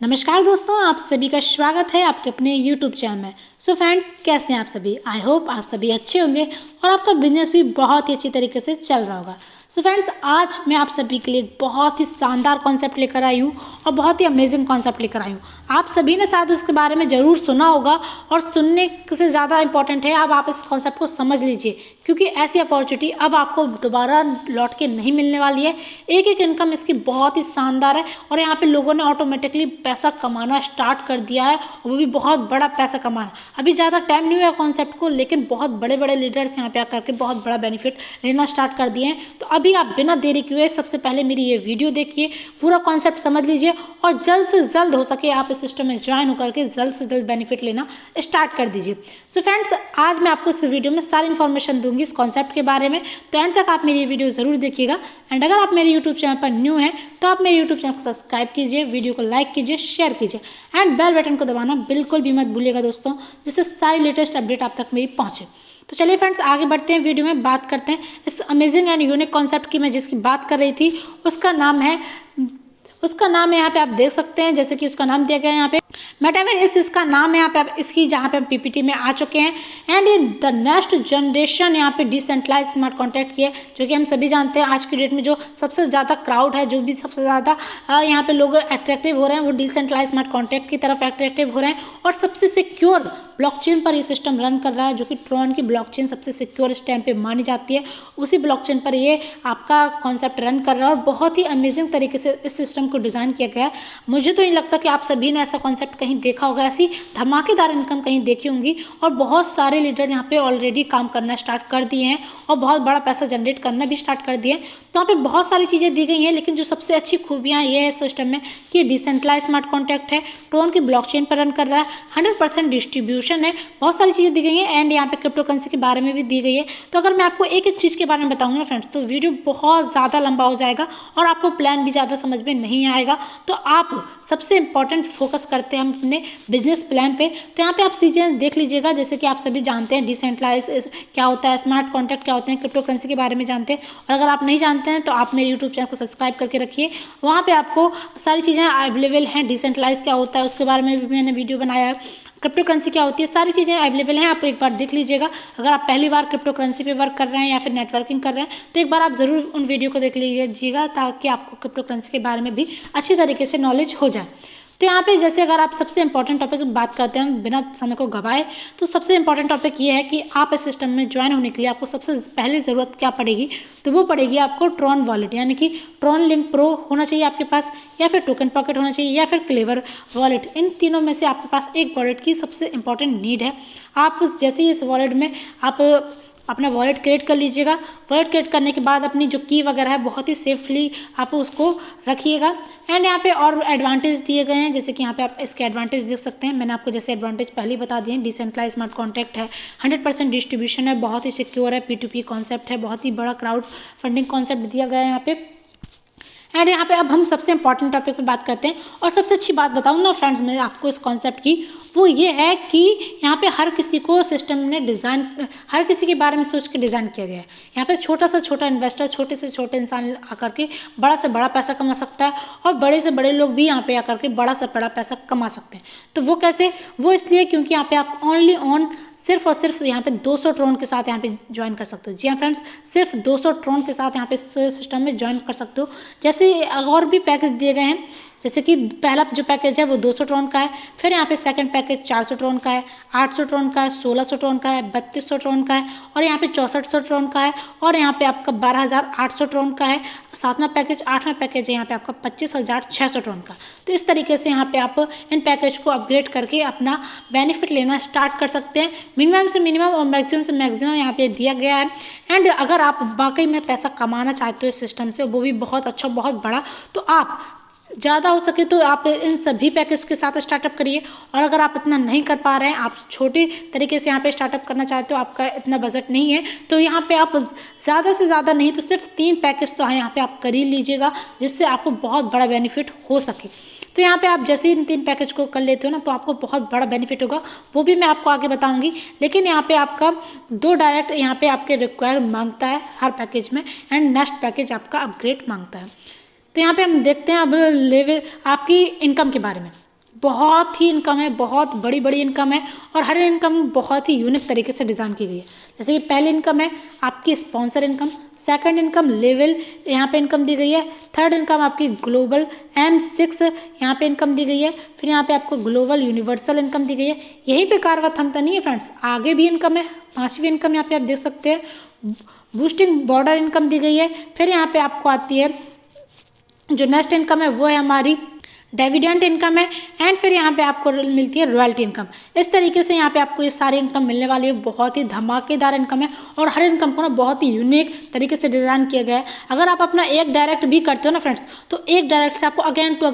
नमस्कार दोस्तों, आप सभी का स्वागत है आपके अपने यूट्यूब चैनल में। सो फ्रेंड्स, कैसे हैं आप सभी? आई होप आप सभी अच्छे होंगे और आपका बिजनेस भी बहुत ही अच्छी तरीके से चल रहा होगा। सो फ्रेंड्स, आज मैं आप सभी के लिए एक बहुत ही शानदार कॉन्सेप्ट लेकर आई हूँ और बहुत ही अमेजिंग कॉन्सेप्ट लेकर आई हूँ। आप सभी ने शायद उसके बारे में ज़रूर सुना होगा और सुनने से ज़्यादा इम्पॉर्टेंट है अब आप इस कॉन्सेप्ट को समझ लीजिए, क्योंकि ऐसी अपॉर्चुनिटी अब आपको दोबारा लौट के नहीं मिलने वाली है। एक एक इनकम इसकी बहुत ही शानदार है और यहाँ पे लोगों ने ऑटोमेटिकली पैसा कमाना स्टार्ट कर दिया है, और वो भी बहुत बड़ा पैसा कमाना। अभी ज़्यादा टाइम नहीं हुआ कॉन्सेप्ट को, लेकिन बहुत बड़े बड़े लीडर्स यहाँ पे आकर के बहुत बड़ा बेनिफिट लेना स्टार्ट कर दिए हैं। तो अभी आप बिना देरी किए सबसे पहले मेरी ये वीडियो देखिए, पूरा कॉन्सेप्ट समझ लीजिए और जल्द से जल्द हो सके आप इस सिस्टम में ज्वाइन होकर के जल्द से जल्द बेनिफिट लेना स्टार्ट कर दीजिए। सो फ्रेंड्स, आज मैं आपको इस वीडियो में सारी इन्फॉर्मेशन दूंगी इस कॉन्सेप्ट के बारे में, तो एंड तक आप मेरी ये वीडियो ज़रूर देखिएगा। एंड अगर आप मेरे यूट्यूब चैनल पर न्यू हैं तो आप मेरे यूट्यूब चैनल को सब्सक्राइब कीजिए, वीडियो को लाइक कीजिए, शेयर कीजिए एंड बेल बटन को दबाना बिल्कुल भी मत भूलिएगा दोस्तों, जिससे सारी लेटेस्ट अपडेट आप तक मेरी पहुंचे। तो चलिए फ्रेंड्स, आगे बढ़ते हैं, वीडियो में बात करते हैं इस अमेजिंग एंड यूनिक कॉन्सेप्ट की। मैं जिसकी बात कर रही थी उसका नाम है यहाँ पे आप देख सकते हैं, जैसे कि उसका नाम दिया गया है यहाँ पे मेटावर्स। इसका नाम है यहाँ पे आप इसकी जहाँ पे पीपीटी में आ चुके हैं। एंड ये द नेक्स्ट जनरेशन यहाँ पे डिसेंट्रलाइज स्मार्ट कॉन्ट्रैक्ट की है, जो कि हम सभी जानते हैं आज की डेट में जो सबसे ज़्यादा क्राउड है, जो भी सबसे ज़्यादा यहाँ पे लोग अट्रैक्टिव हो रहे हैं, वो डिसेंट्रलाइज स्मार्ट कॉन्ट्रैक्ट की तरफ अट्रैक्टिव हो रहे हैं। और सबसे सिक्योर ब्लॉकचेन पर ये सिस्टम रन कर रहा है, जो कि ट्रॉन की ब्लॉकचेन सबसे सिक्योर इस टाइम पे मानी जाती है। उसी ब्लॉकचेन पर ये आपका कॉन्सेप्ट रन कर रहा है और बहुत ही अमेजिंग तरीके से इस सिस्टम को डिज़ाइन किया गया है। मुझे तो नहीं लगता कि आप सभी ने ऐसा कॉन्सेप्ट कहीं देखा होगा, ऐसी धमाकेदार इनकम कहीं देखी होंगी। और बहुत सारे लीडर यहाँ पे ऑलरेडी काम करना स्टार्ट कर दिए हैं और बहुत बड़ा पैसा जनरेट करना भी स्टार्ट कर दिए हैं। तो यहाँ पे बहुत सारी चीज़ें दी गई हैं, लेकिन जो सबसे अच्छी खूबियाँ ये है सिस्टम में कि डिसेंट्रलाइज स्मार्ट कॉन्ट्रैक्ट है, ट्रॉन की ब्लॉकचेन पर रन कर रहा है, 100% डिस्ट्रीब्यूशन है, बहुत सारी चीज़ें दी गई हैं। एंड यहाँ पे क्रिप्टो करेंसी के बारे में भी दी गई है। तो अगर मैं आपको एक एक चीज़ के बारे में बताऊंगा फ्रेंड्स, तो वीडियो बहुत ज़्यादा लंबा हो जाएगा और आपको प्लान भी ज़्यादा समझ में नहीं आएगा। तो आप सबसे इंपॉर्टेंट फोकस करते हैं हम अपने बिजनेस प्लान पे। तो यहाँ पे आप चीज़ें देख लीजिएगा, जैसे कि आप सभी जानते हैं डिसेंट्रलाइज क्या होता है, स्मार्ट कॉन्ट्रैक्ट क्या होते हैं, क्रिप्टो करेंसी के बारे में जानते हैं। और अगर आप नहीं जानते हैं तो आप मेरे यूट्यूब चैनल को सब्सक्राइब करके रखिए, वहाँ पे आपको सारी चीज़ें अवेलेबल हैं। डिसेंट्रलाइज क्या होता है उसके बारे में भी मैंने वीडियो बनाया है, क्रिप्टो करेंसी क्या होती है, सारी चीज़ें अवेलेबल हैं, आप एक बार देख लीजिएगा। अगर आप पहली बार क्रिप्टो करेंसी पे वर्क कर रहे हैं या फिर नेटवर्किंग कर रहे हैं तो एक बार आप ज़रूर उन वीडियो को देख लीजिएगा, ताकि आपको क्रिप्टो करेंसी के बारे में भी अच्छी तरीके से नॉलेज हो जाए। तो यहाँ पे जैसे अगर आप सबसे इंपॉर्टेंट टॉपिक की बात करते हैं बिना समय को गवाए, तो सबसे इंपॉर्टेंट टॉपिक ये है कि आप इस सिस्टम में ज्वाइन होने के लिए आपको सबसे पहले ज़रूरत क्या पड़ेगी, तो वो पड़ेगी आपको ट्रॉन वॉलेट, यानी कि ट्रॉन लिंक प्रो होना चाहिए आपके पास, या फिर टोकन पॉकेट होना चाहिए, या फिर क्लेवर वॉलेट। इन तीनों में से आपके पास एक वॉलेट की सबसे इंपॉर्टेंट नीड है। आप जैसे ही इस वॉलेट में आप अपना वॉलेट क्रिएट कर लीजिएगा। वॉलेट क्रिएट करने के बाद अपनी जो की वगैरह है बहुत ही सेफली आप उसको रखिएगा। एंड यहाँ पे और एडवांटेज दिए गए हैं, जैसे कि यहाँ पे आप इसके एडवांटेज देख सकते हैं। मैंने आपको जैसे एडवांटेज पहले ही बता दिए हैं, डिसेंट्रलाइज स्मार्ट कॉन्ट्रैक्ट है, 100% डिस्ट्रीब्यूशन है, बहुत ही सिक्योर है, P2P कॉन्सेप्ट है, बहुत ही बड़ा क्राउड फंडिंग कॉन्सेप्ट दिया गया है यहाँ पे। एंड यहाँ पे अब हम सबसे इंपॉर्टेंट टॉपिक पे बात करते हैं। और सबसे अच्छी बात बताऊँ ना फ्रेंड्स मैं आपको इस कॉन्सेप्ट की, वो ये है कि यहाँ पे हर किसी को सिस्टम ने डिज़ाइन, हर किसी के बारे में सोच के डिज़ाइन किया गया है। यहाँ पे छोटा से छोटा इन्वेस्टर, छोटे से छोटे इंसान आकर के बड़ा से बड़ा पैसा कमा सकता है, और बड़े से बड़े लोग भी यहाँ पे आकर के बड़ा से बड़ा पैसा कमा सकते हैं। तो वो कैसे? वो इसलिए क्योंकि यहाँ पे आप ओनली ऑन सिर्फ और सिर्फ यहाँ पे 200 ट्रॉन के साथ यहाँ पे ज्वाइन कर सकते हो। जी हाँ फ्रेंड्स, सिर्फ 200 ट्रॉन के साथ यहाँ पे सिस्टम में ज्वाइन कर सकते हो। जैसे और भी पैकेज दिए गए हैं, जैसे कि पहला जो पैकेज है वो 200 ट्रॉन का है, फिर यहाँ पे सेकंड पैकेज 400 ट्रॉन का है, 800 ट्रॉन का है, 1600 ट्रॉन का है, 3200 ट्रॉन का है, और यहाँ पे 6400 ट्रॉन का है, और यहाँ पे आपका 12800 ट्रॉन का है। सातवां पैकेज, 8वां पैकेज है यहाँ पे आपका 25600 ट्रॉन का। तो इस तरीके से यहाँ पे आप इन पैकेज को अपग्रेड करके अपना बेनिफिट लेना स्टार्ट कर सकते हैं। मिनिमम से मिनिमम और मैक्सिमम से मैक्सिमम यहाँ पे दिया गया है। एंड अगर आप वाकई में पैसा कमाना चाहते हो इस सिस्टम से, वो भी बहुत अच्छा, बहुत बड़ा, तो आप ज़्यादा हो सके तो आप इन सभी पैकेज के साथ स्टार्टअप करिए। और अगर आप इतना नहीं कर पा रहे हैं, आप छोटे तरीके से यहाँ पे स्टार्टअप करना चाहते हो, आपका इतना बजट नहीं है, तो यहाँ पे आप ज़्यादा से ज़्यादा नहीं तो सिर्फ 3 पैकेज तो यहाँ पे आप कर ही लीजिएगा, जिससे आपको बहुत बड़ा बेनिफिट हो सके। तो यहाँ पे आप जैसे इन 3 पैकेज को कर लेते हो ना, तो आपको बहुत बड़ा बेनिफिट होगा, वो भी मैं आपको आगे बताऊंगी। लेकिन यहाँ पे आपका 2 डायरेक्ट यहाँ पे आपके रिक्वायर मांगता है हर पैकेज में, एंड नेक्स्ट पैकेज आपका अपग्रेड मांगता है। तो यहाँ पे हम देखते हैं अब लेवल आपकी इनकम के बारे में। बहुत ही इनकम है, बहुत बड़ी बड़ी इनकम है और हर इनकम बहुत ही यूनिक तरीके से डिज़ाइन की गई है। जैसे कि पहली इनकम है आपकी sponsor income, second income level यहाँ पे इनकम दी गई है, थर्ड इनकम आपकी ग्लोबल M6 यहाँ पे इनकम दी गई है, फिर यहाँ पे आपको ग्लोबल यूनिवर्सल इनकम दी गई है। यहीं पे कार का थमता नहीं है फ्रेंड्स, आगे भी इनकम है। पांचवी इनकम यहाँ पे आप देख सकते हैं बूस्टिंग बॉर्डर इनकम दी गई है। फिर यहाँ पे आपको आती है जो नेक्स्ट इनकम है वो है हमारी डिविडेंड इनकम है एंड फिर यहाँ पे आपको मिलती है रॉयल्टी इनकम। इस तरीके से यहाँ पे आपको ये सारी इनकम मिलने वाली है। बहुत ही धमाकेदार इनकम है और हर इनकम को ना बहुत ही यूनिक तरीके से डिज़ाइन किया गया है। अगर आप अपना एक डायरेक्ट भी करते हो ना फ्रेंड्स, तो एक डायरेक्ट से आपको अगेन टू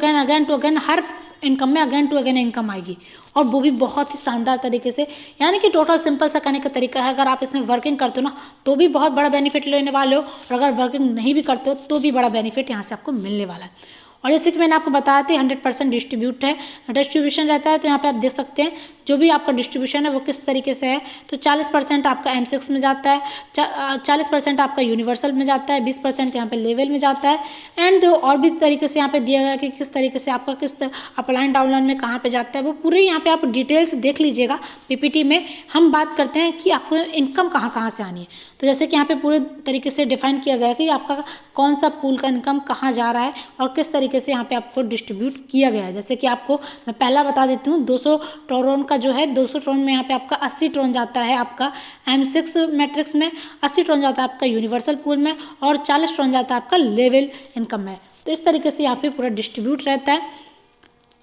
अगेन हर इनकम में अगेन टू अगेन इनकम आएगी और वो भी बहुत ही शानदार तरीके से। यानी कि टोटल सिंपल सा कहने का तरीका है, अगर आप इसमें वर्किंग करते हो ना तो भी बहुत बड़ा बेनिफिट लेने वाले हो और अगर वर्किंग नहीं भी करते हो तो भी बड़ा बेनिफिट यहाँ से आपको मिलने वाला है। और जैसे कि मैंने आपको बताया था 100% डिस्ट्रीब्यूशन रहता है। तो यहाँ पे आप देख सकते हैं जो भी आपका डिस्ट्रीब्यूशन है वो किस तरीके से है। तो 40% आपका M6 में जाता है, 40% आपका यूनिवर्सल में जाता है, 20% यहाँ पे लेवल में जाता है एंड और भी तरीके से यहाँ पे दिया गया कि किस तरीके से आपका किस अपलाइन डाउनलाइन में कहाँ पे जाता है। वो पूरे यहाँ पे आप डिटेल्स देख लीजिएगा PPT में। हम बात करते हैं कि आपको इनकम कहाँ से आनी है। तो जैसे कि यहाँ पे पूरे तरीके से डिफाइन किया गया है कि आपका कौन सा पूल का इनकम कहाँ जा रहा है और किस तरीके से यहाँ पे आपको डिस्ट्रीब्यूट किया गया है। जैसे कि आपको मैं पहला बता देती हूँ, 200 ट्रोन का जो है 200 ट्रोन में यहाँ पे आपका 80 ट्रोन जाता है आपका M6 मैट्रिक्स में, 80 ट्रोन जाता है आपका यूनिवर्सल पूल में और 40 ट्रोन जाता है आपका लेवल इनकम में। तो इस तरीके से यहाँ पे पूरा डिस्ट्रीब्यूट रहता है।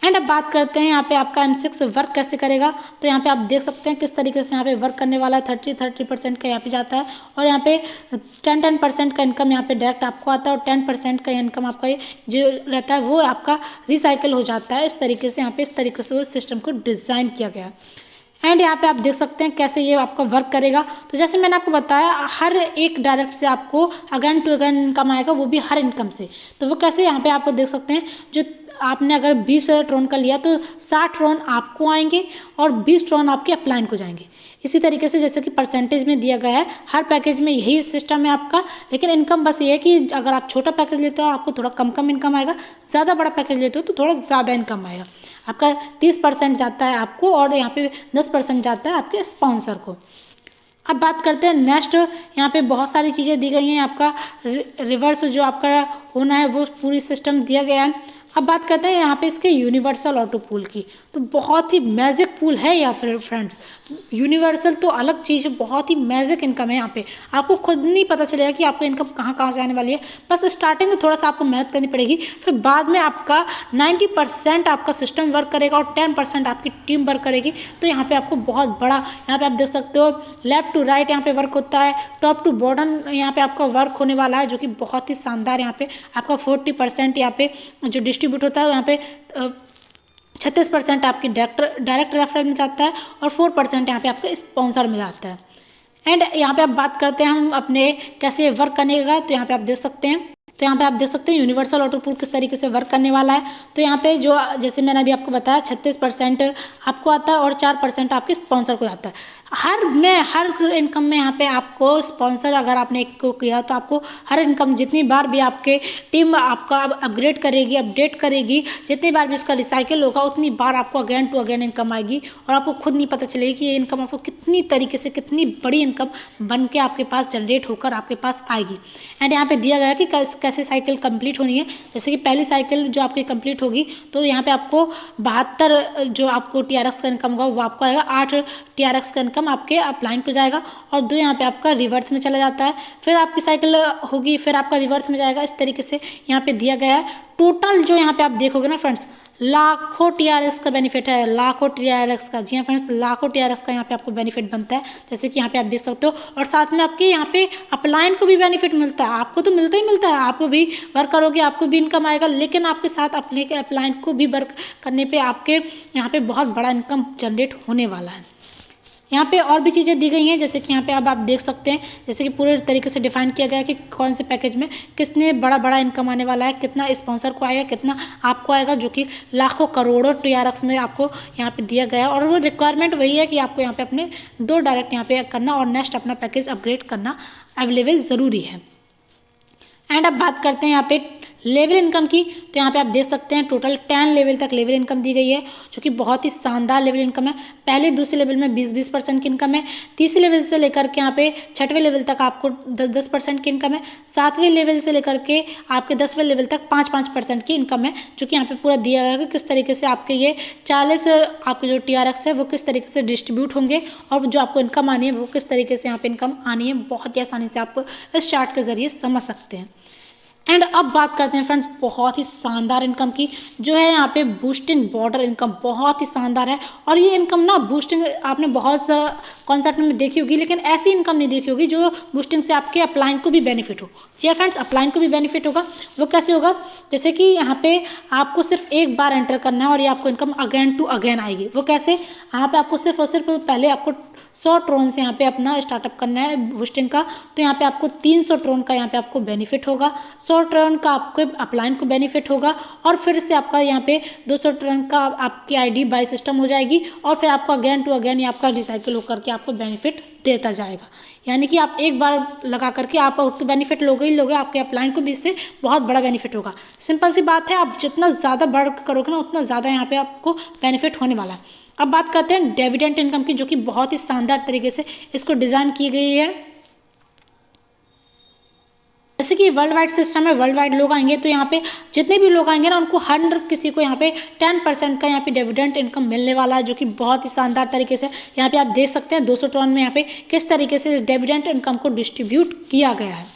एंड अब बात करते हैं यहाँ पे आपका M6 वर्क कैसे करेगा। तो यहाँ पे आप देख सकते हैं किस तरीके से यहाँ पे वर्क करने वाला है। 30% का यहाँ पे जाता है और यहाँ पे 10% का इनकम यहाँ पे डायरेक्ट आपको आता है और 10% का इनकम आपका जो रहता है वो आपका रिसाइकल हो जाता है। इस तरीके से यहाँ पे इस तरीके से सिस्टम को डिज़ाइन किया गया है। एंड यहाँ पे आप देख सकते हैं कैसे ये आपका वर्क करेगा। तो जैसे मैंने आपको बताया हर एक डायरेक्ट से आपको अगेन टू अगेन इनकम आएगा, वो भी हर इनकम से। तो वो कैसे यहाँ पे आपको देख सकते हैं, जो आपने अगर 20 ट्रोन का लिया तो 60 ट्रोन आपको आएंगे और 20 ट्रोन आपके अपलाइन को जाएंगे। इसी तरीके से जैसे कि परसेंटेज में दिया गया है, हर पैकेज में यही सिस्टम है आपका। लेकिन इनकम बस ये है कि अगर आप छोटा पैकेज लेते हो आपको थोड़ा कम इनकम आएगा, ज़्यादा बड़ा पैकेज लेते हो तो थोड़ा ज़्यादा इनकम आएगा। आपका 30% जाता है आपको और यहाँ पे 10% जाता है आपके स्पॉन्सर को। अब बात करते हैं नेक्स्ट, यहाँ पे बहुत सारी चीज़ें दी गई हैं। आपका रिवर्स जो आपका होना है वो पूरी सिस्टम दिया गया है। अब बात करते हैं यहाँ पे इसके यूनिवर्सल ऑटो पूल की। तो बहुत ही मैजिक पूल है या फिर फ्रेंड्स, यूनिवर्सल तो अलग चीज़ है, बहुत ही मैजिक इनकम है। यहाँ पे आपको खुद नहीं पता चलेगा कि आपको इनकम कहाँ से आने वाली है। बस स्टार्टिंग में थोड़ा सा आपको मेहनत करनी पड़ेगी, फिर बाद में आपका 90% आपका सिस्टम वर्क करेगा और 10% आपकी टीम वर्क करेगी। तो यहाँ पे आपको बहुत बड़ा, यहाँ पे आप देख सकते हो लेफ्ट टू राइट यहाँ पे वर्क होता है, टॉप टू बॉटम यहाँ पे आपका वर्क होने वाला है, जो कि बहुत ही शानदार। यहाँ पे आपका 40% यहाँ पे जो डिस्ट्रीब्यूट होता है यहाँ पे 36% आपकी डायरेक्ट रेफरल में जाता है और 4% यहाँ पे आपके स्पॉन्सर में जाता है। एंड यहाँ पे आप बात करते हैं हम अपने कैसे वर्क करने का। तो यहाँ पे आप देख सकते हैं, यूनिवर्सल ऑटो पूल किस तरीके से वर्क करने वाला है। तो यहाँ पे जो जैसे मैंने अभी आपको बताया 36% आपको आता है और 4% आपके स्पॉन्सर को आता है। हर इनकम में यहाँ पे आपको स्पॉन्सर अगर आपने एक को किया तो आपको हर इनकम जितनी बार भी आपके टीम आपका अपग्रेड करेगी, अपडेट करेगी, जितनी बार भी उसका रिसाइकिल होगा उतनी बार आपको अगेन टू अगेन इनकम आएगी और आपको खुद नहीं पता चलेगी कि ये इनकम आपको कितनी तरीके से, कितनी बड़ी इनकम बन के आपके पास जनरेट होकर आपके पास आएगी। एंड यहाँ पे दिया गया है कि कैसे साइकिल कंप्लीट होनी है। जैसे कि पहली साइकिल जो आपकी कंप्लीट होगी तो यहाँ पे आपको 72 जो आपको TRX का इनकम होगा वो आपको आएगा, 8 TRX का इनकम आपके अपलाइन को जाएगा और 2 यहाँ पे आपका रिवर्स में चला जाता है। फिर आपकी साइकिल होगी, फिर आपका रिवर्स में जाएगा। इस तरीके से यहाँ पे दिया गया है। टोटल जो यहाँ पे आप देखोगे ना फ्रेंड्स, लाखों TRX का बेनिफिट है, लाखों TRX का। जी हाँ फ्रेंड्स, लाखों TRX का यहाँ पे आपको बेनिफिट बनता है, जैसे कि यहाँ पे आप देख सकते हो। और साथ में आपके यहाँ पे अपलाइन को भी बेनिफिट मिलता है। आपको तो मिलता ही मिलता है, आपको भी वर्क करोगे आपको भी इनकम आएगा, लेकिन आपके साथ अपने के अपलाइन को भी वर्क करने पे आपके यहाँ पे बहुत बड़ा इनकम जनरेट होने वाला है। यहाँ पे और भी चीज़ें दी गई हैं, जैसे कि यहाँ पे अब आप देख सकते हैं, जैसे कि पूरे तरीके से डिफाइन किया गया है कि कौन से पैकेज में कितने बड़ा इनकम आने वाला है, कितना स्पॉन्सर को आएगा, कितना आपको आएगा, जो कि लाखों करोड़ों TRX में आपको यहाँ पे दिया गया है। और वो रिक्वायरमेंट वही है कि आपको यहाँ पे अपने 2 डायरेक्ट यहाँ पे करना और नेक्स्ट अपना पैकेज अपग्रेड करना अवेलेबल ज़रूरी है। एंड अब बात करते हैं यहाँ पे लेवल इनकम की, तो यहाँ पे आप देख सकते हैं टोटल 10 लेवल तक लेवल इनकम दी गई है, जो कि बहुत ही शानदार लेवल इनकम है। पहले दूसरे लेवल में 20% की इनकम है, तीसरे लेवल से लेकर के यहाँ पे 6वें लेवल तक आपको 10% की इनकम है, 7वें लेवल से लेकर के आपके 10वें लेवल तक 5% की इनकम है, जो कि यहाँ पे पूरा दिया गया है कि किस तरीके से आपके ये 40 आपके जो TRX है वो किस तरीके से डिस्ट्रीब्यूट होंगे और जो आपको इनकम आनी है वो किस तरीके से यहाँ पे इनकम आनी है। बहुत ही आसानी से आप इस चार्ट के जरिए समझ सकते हैं। एंड अब बात करते हैं फ्रेंड्स बहुत ही शानदार इनकम की, जो है यहाँ पे बूस्टिंग बॉर्डर इनकम बहुत ही शानदार है। और ये इनकम ना बूस्टिंग आपने बहुत कॉन्सेप्ट में देखी होगी, लेकिन ऐसी इनकम नहीं देखी होगी जो बूस्टिंग से आपके अपलाइन को भी बेनिफिट हो। जी फ्रेंड्स, अपलाइन को भी बेनिफिट होगा। वो कैसे होगा? जैसे कि यहाँ पे आपको सिर्फ एक बार एंटर करना है और ये आपको इनकम अगेन टू अगेन आएगी। वो कैसे? यहाँ पे आपको सिर्फ और सिर्फ पहले आपको 100 ट्रोन से यहाँ पे अपना स्टार्टअप करना है बूस्टिंग का, तो यहाँ पे आपको 300 ट्रोन का यहाँ पे आपको बेनिफिट होगा, 100 ट्रोन का आपको अपलाइन को बेनिफिट होगा, और फिर से आपका यहाँ पे 200 ट्रोन का आपकी ID बाय सिस्टम हो जाएगी, और फिर आपको अगेन टू अगेन ये आपका रिसाइकिल होकर के आपको बेनिफिट देता जाएगा। यानी कि आप एक बार लगा करके आप तो बेनिफिट लोगे ही लोगे, आपके अपलाइन को भी इससे बहुत बड़ा बेनिफिट होगा। सिंपल सी बात है, आप जितना ज़्यादा बढ़ करोगे ना उतना ज़्यादा यहाँ पे आपको बेनिफिट होने वाला है। अब बात करते हैं डिविडेंड इनकम की, जो कि बहुत ही शानदार तरीके से इसको डिज़ाइन की गई है। जैसे कि वर्ल्ड वाइड सिस्टम है, वर्ल्ड वाइड लोग आएंगे तो यहाँ पे जितने भी लोग आएंगे ना उनको हर किसी को यहाँ पे 10% का यहाँ पे डिविडेंड इनकम मिलने वाला है, जो कि बहुत ही शानदार तरीके से यहाँ पे आप देख सकते हैं 200 ट्रोन में यहाँ पे किस तरीके से इस डिविडेंड इनकम को डिस्ट्रीब्यूट किया गया है।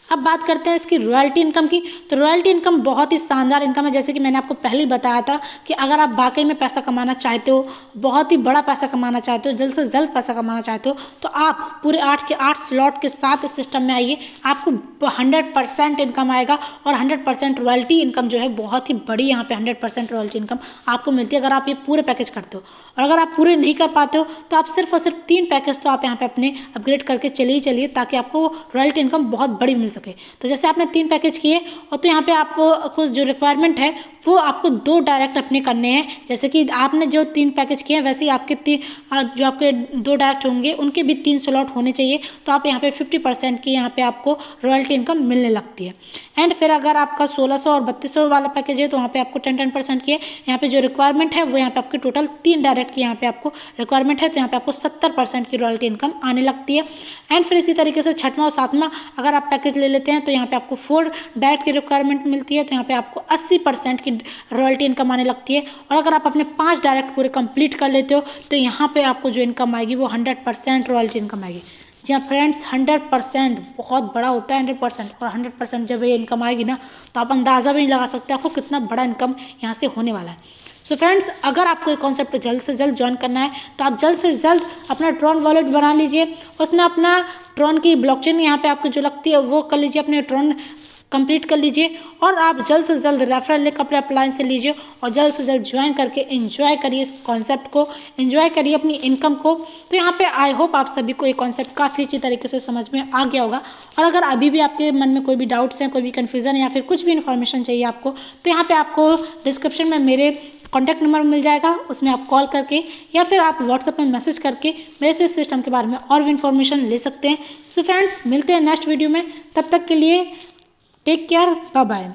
अब बात करते हैं इसकी रॉयल्टी इनकम की, तो रॉयल्टी इनकम बहुत ही शानदार इनकम है। जैसे कि मैंने आपको पहले ही बताया था कि अगर आप वाकई में पैसा कमाना चाहते हो, बहुत ही बड़ा पैसा कमाना चाहते हो, जल्द से जल्द पैसा कमाना चाहते हो, तो आप पूरे 8 के 8 स्लॉट के साथ इस सिस्टम में आइए। आपको 100% इनकम आएगा और 100% रॉयल्टी इनकम जो है बहुत ही बड़ी यहाँ पे 100% रॉयल्टी इनकम आपको मिलती है अगर आप ये पूरे पैकेज करते हो। और अगर आप पूरे नहीं कर पाते हो तो आप सिर्फ और सिर्फ 3 पैकेज तो आप यहाँ पे अपने अपग्रेड करके चलिए ताकि आपको रॉयल्टी इनकम बहुत बड़ी मिल सके। तो जैसे आपने 3 पैकेज किए और तो यहाँ पे आपको कुछ जो रिक्वायरमेंट है वो आपको 2 डायरेक्ट अपने करने हैं। जैसे कि आपने जो 3 पैकेज किए हैं वैसे ही आपके जो आपके 2 डायरेक्ट होंगे उनके भी 3 स्लॉट होने चाहिए, तो आप यहाँ पे 50% की यहाँ पे आपको रॉयल्टी इनकम मिलने लगती है। एंड फिर अगर आपका 1600 और 3200 वाला पैकेज है तो वहाँ पे आपको 10% की है। यहाँ पे जो रिक्वायरमेंट है वो यहाँ पे आपकी टोटल 3 डायरेक्ट की यहाँ पे आपको रिक्वायरमेंट है, तो यहाँ पे आपको 70% की रॉयल्टी इनकम आने लगती है। एंड फिर इसी तरीके से 6वां और 7वां अगर आप पैकेज ले लेते हैं तो यहाँ पे आपको 4 डायरेक्ट की रिक्वायरमेंट मिलती है, तो यहाँ पे आपको 80% की रॉयल्टी इनकम आने लगती है। और अगर आप अपने 5 डायरेक्ट पूरे कंप्लीट कर लेते हो तो यहाँ पे आपको जो इनकम आएगी वो 100% रॉयल्टी इनकम आएगी। जी हाँ फ्रेंड्स, 100% बहुत बड़ा होता है 100%, और 100% जब ये इनकम आएगी ना तो आप अंदाज़ा भी नहीं लगा सकते आपको कितना बड़ा इनकम यहाँ से होने वाला है। सो फ्रेंड्स, अगर आपको ये कॉन्सेप्ट जल्द से जल्द ज्वाइन करना है तो आप जल्द से जल्द अपना ट्रॉन वॉलेट बना लीजिए, उसमें अपना ट्रॉन की ब्लॉकचेन यहाँ पे आपको जो लगती है वो कर लीजिए, अपने ट्रॉन कंप्लीट कर लीजिए, और आप जल्द से जल्द रेफरल लिंक अपने अपलाइन से लीजिए और जल्द से जल्द ज्वाइन करके एंजॉय करिए इस कॉन्सेप्ट को, एंजॉय करिए अपनी इनकम को। तो यहाँ पे आई होप आप सभी को ये कॉन्सेप्ट काफ़ी अच्छी तरीके से समझ में आ गया होगा। और अगर अभी भी आपके मन में कोई भी डाउट्स हैं, कोई भी कन्फ्यूज़न या फिर कुछ भी इन्फॉर्मेशन चाहिए आपको, तो यहाँ पर आपको डिस्क्रिप्शन में मेरे कॉन्टैक्ट नंबर मिल जाएगा, उसमें आप कॉल करके या फिर आप व्हाट्सएप में मैसेज करके मेरे से सिस्टम के बारे में और भी इन्फॉर्मेशन ले सकते हैं। सो फ्रेंड्स, मिलते हैं नेक्स्ट वीडियो में, तब तक के लिए टेक केयर, बाय बाय।